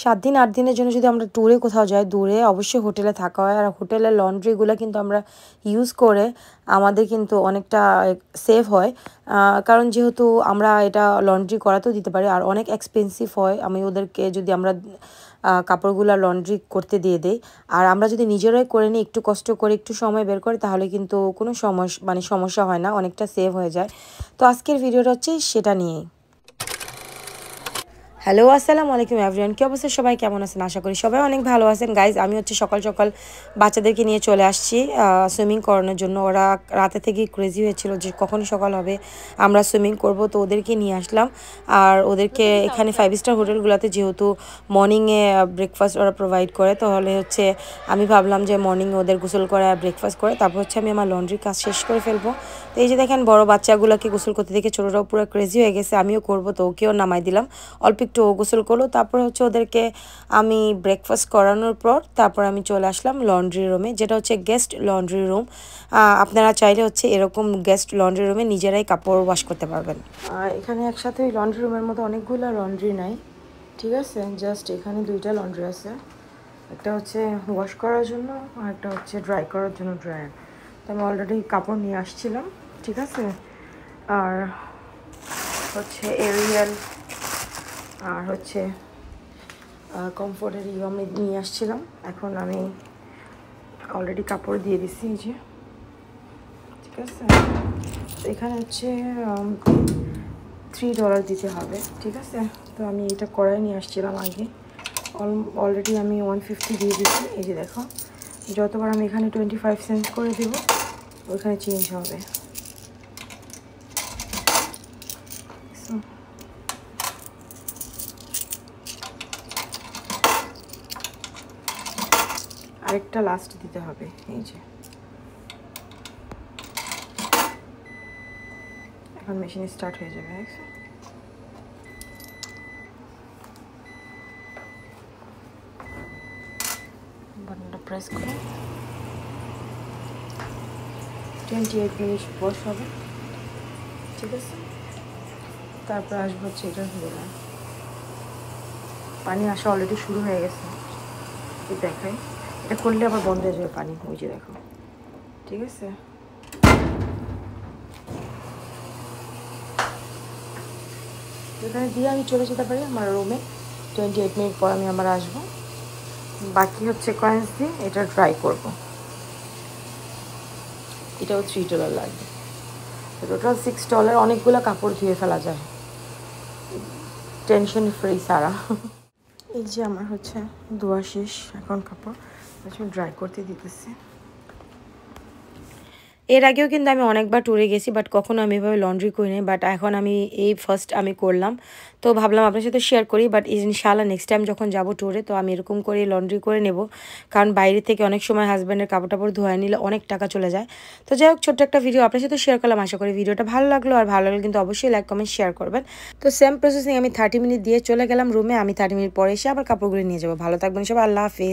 7 দিন 8 দিনের জন্য যদি আমরা ট্যুরে কোথাও যাই দূরে, অবশ্যই হোটেলে থাকা হয়। আর হোটেলের লন্ড্রিগুলো কিন্তু আমরা ইউজ করে আমাদের কিন্তু অনেকটা সেভ হয়। কারণ যেহেতু আমরা এটা লন্ড্রি করাতেও দিতে পারি, আর অনেক এক্সপেন্সিভ হয় আমি ওদেরকে যদি আমরা কাপড়গুলো লন্ড্রি করতে দিয়ে দেই। আর আমরা যদি নিজেরাই করে নিই, একটু কষ্ট করে একটু সময় বের করে, তাহলে কিন্তু কোনো সমস্যা হয় না, অনেকটা সেভ হয়ে যায়। তো আজকের ভিডিওটা হচ্ছে সেটা নিয়েই। হ্যালো, আসসালামু আলাইকুম এভরিওয়ান। কী অবস্থা, সবাই কেমন আছেন? আশা করি সবাই অনেক ভালো আছেন। গাইজ, আমি হচ্ছে সকাল সকাল বাচ্চাদেরকে নিয়ে চলে আসছি সুইমিং করানোর জন্য। ওরা রাতে থেকেই ক্রেজি হয়েছিল যে কখন সকাল হবে আমরা সুইমিং করব, তো ওদেরকে নিয়ে আসলাম। আর ওদেরকে এখানে 5 স্টার হোটেলগুলোতে যেহেতু মর্নিংয়ে ব্রেকফাস্ট ওরা প্রোভাইড করে, তাহলে হচ্ছে আমি ভাবলাম যে মর্নিংয়ে ওদের গোসল করে ব্রেকফাস্ট করে তারপর হচ্ছে আমি আমার লন্ড্রির কাজ শেষ করে ফেলবো। তো এই যে দেখেন, বড় বাচ্চাগুলোকে গোসল করতে দেখে ছোটোটাও পুরো ক্রেজি হয়ে গেছে, আমিও করবো, তো ওকেও নামাই দিলাম। অল্প একটু গোসল করলো, তারপর হচ্ছে ওদেরকে আমি ব্রেকফাস্ট করানোর পর তারপর আমি চলে আসলাম লন্ড্রি রুমে, যেটা হচ্ছে গেস্ট লন্ড্রি রুম। আপনারা চাইলে হচ্ছে এরকম গেস্ট লন্ড্রি রুমে নিজেরাই কাপড় ওয়াশ করতে পারবেন। এখানে একসাথে ওই লন্ড্রি রুমের মধ্যে অনেকগুলো লন্ড্রি নাই, ঠিক আছে? জাস্ট এখানে 2টা লন্ড্রি আছে, একটা হচ্ছে ওয়াশ করার জন্য আর একটা হচ্ছে ড্রাই করার জন্য ড্রায়ার। তো আমি অলরেডি কাপড় নিয়ে আসছিলাম, ঠিক আছে? আর হচ্ছে এরিয়াল আর হচ্ছে কমফোর্টের আমি নিয়ে আসছিলাম। এখন আমি অলরেডি কাপড় দিয়ে দিচ্ছি, এই যে, ঠিক আছে? তো এখানে হচ্ছে $3 দিতে হবে, ঠিক আছে? তো আমি এটা করাই নিয়ে আসছিলাম আগে, অলরেডি আমি 150 দিয়ে দিচ্ছি। এই যে দেখো, যতবার আমি এখানে 25 সেন্ট করে দেব ওইখানে চেঞ্জ হবে। আরেকটা লাস্ট দিতে হবে, এই যে। এখন মেশিন স্টার্ট হয়ে যাবে, দেখছো? বাটনটা প্রেস করে 28 মিনিট ওয়াশ হবে, ঠিক আছে? তারপর আসবো হচ্ছে এটা হলো পানি আসা অলরেডি শুরু হয়ে গেছে, দেখাই। এটা করলে আবার বন্ধ হয়ে যাবে পানি, ওই যে দেখো, ঠিক আছে? এখানে দিয়ে আমি চলে যেতে পারি আমার রুমে। 28 মিনিট পর আমি আবার আসবো, বাকি হচ্ছে কয়েন্স দিয়ে এটা ট্রাই করব। এটাও $3 লাগবে, টোটাল $6। অনেকগুলো কাপড় ধুয়ে ফেলা যায় টেনশন ফ্রি সারা। এই যে আমার হচ্ছে ধোয়া শেষ, এখন কাপড় ড্রাই করতে দিতেছি। এর আগেও কিন্তু আমি অনেকবার ট্যুরে গেছি, বাট কখনো আমি এভাবে লন্ড্রি করি নাই, বাট এখন আমি এই ফার্স্ট আমি করলাম, তো ভাবলাম আপনার সাথে শেয়ার করি। বাট ইনশাআল্লাহ নেক্সট টাইম যখন যাব ট্যুরে, তো আমি এরকম করে লন্ড্রি করে নেব, কারণ বাইরে থেকে অনেক সময় হাজব্যান্ডের কাপড় টাপড় ধোয়া নিলে অনেক টাকা চলে যায়। তো যাই হোক, ছোট্ট একটা ভিডিও আপনার সাথে শেয়ার করলাম, আশা করি ভিডিওটা ভালো লাগলো। আর ভালো লাগলে কিন্তু অবশ্যই লাইক কমেন্ট শেয়ার করবেন। তো সেম প্রসেসিং আমি 30 মিনিট দিয়ে চলে গেলাম রুমে। আমি 30 মিনিট পরে এসে আবার কাপড়গুলো নিয়ে যাবো। ভালো থাকবেন সবাই, আল্লাহ হাফেজ।